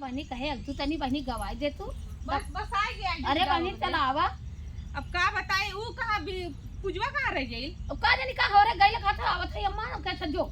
बहनी कहे तू तनी बहनी गवाए दे तू बस आ गया। अरे बहनी चला आवा। अब का बताई ऊ कहां पूजवा कहां रह गई? अब का जानी का हो रे गइल का था आवत है अम्मा कैसे जो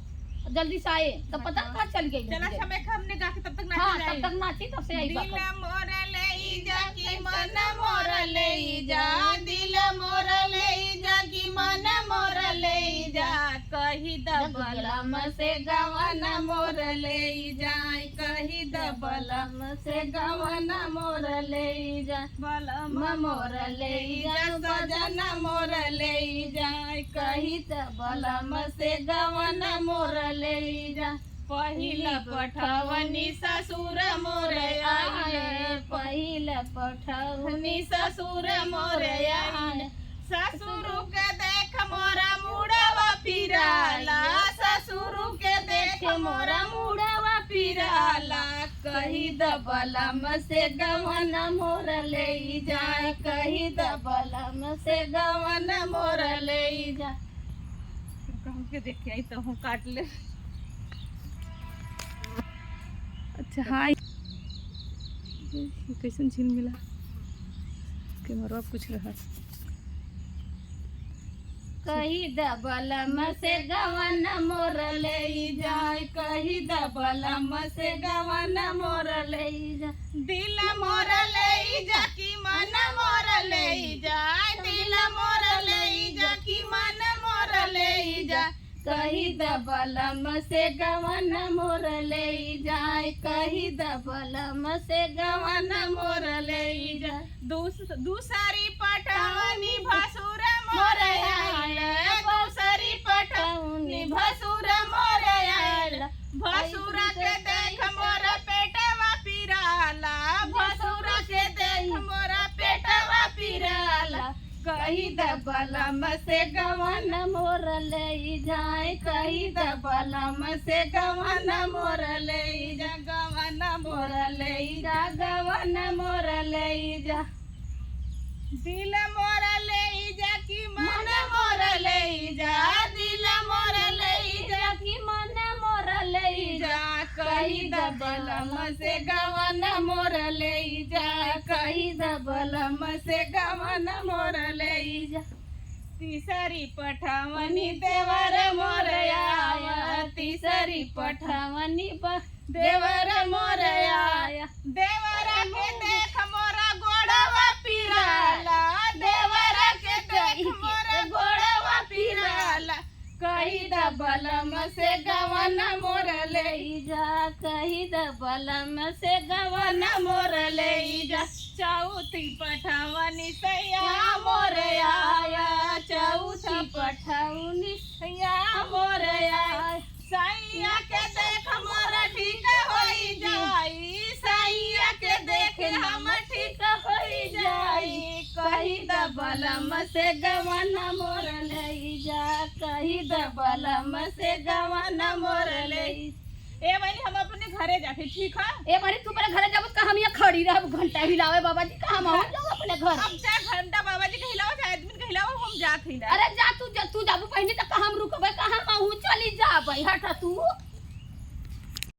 जल्दी से आए तब पता कहां चल गई। चला समय का हमने गा के तब तक नाच हां जाए। तब तक नाची तब से आई दिल बात मोर ले जा की मन मोर ले जा, दिल मोर ले जा की मन मोर ले जा, कही दबलम से गवन मोर ले जाए, कही दबलम से गवन मोर ले जा, बलम मोर ले जा सजन मोर ले जाए, कही दबलम से गवन मोर ले जा। पहिला पठवनी ससुर मोर आए, पहिला पठवनी ससुर मोर आए, ससुर के देख मोरा मुड़वा फिराला, ससुर के देख मोरा मुड़वा फिराला, कही दबलम से गवन मोर ले जाए, कही दबलम से गवन मोर ले जा। हमके देख के आई तो हम काट ले। अच्छा हाँ कैसन झील मिला के मरवा कुछ रहा। कही दबलम से गवन मोर ले जाए, कही दबलम से गवन मोर ले जा, दिल मोर ले जा की मन मोर ले जा, दिल मोर ले जा की मन मोर ले जा, कही दबलम से गवन मोर ले जाए, कही दबलम से गवन मोर ले जा। दूसरी पटवनी भसुर मोर आयल, दूसरी पटवनी भसुर मोर आयल, भसुर के देख मोर पेटवा पिराला, भसुर के देख मोर पेटवा पिराला, कही दबलम से गवन मोर ले जाए, कही दबलम से गवन मोर ले जा, गवन मोर ले जा, गवन मोर ले जा। दिल मोर ले जा की मन मोर ले जा, दिल मोर ले जा की मन मोर ले जा, कही दबलम से गवन मोर ले जा, कही दबलम से गवन मोर ले जा। तीसरी पठवनी देवर मोर आया, तीसरी पठवनी देवर मोर आया, देवर के देख मोरा गोड़वा पिराला, देवर के देख मोरा गोड़वा पिराला, कही दबलम से गवन मोर ले जा, कही दबलम से गवन मोर ले जा। चौथी पठवनी सैया मोर आया, चौथी पठवनी सैया मोर आया, सैया के देख मोर ठीक होई जाई, सैया के देख हम ठीक होई जाई, कही दबलम से गवन मोर ले जा, कही दबलम से गवन मोर ले। ए बहनी हम अपने घरे जाते ठीक है। ए बड़ी तू अपने घरे जाबत का हम यहाँ खड़ी रहब घंटा हिलावे बाबा जी का हम जाओ अपने घर। अब जा घंटा बाबा जी कहलाओ चाहे आदमी कहलाओ हम जात ही ना। अरे जा तू जाबू पहले तक हम रुकबे कहां महू चली जाबे हटा तू।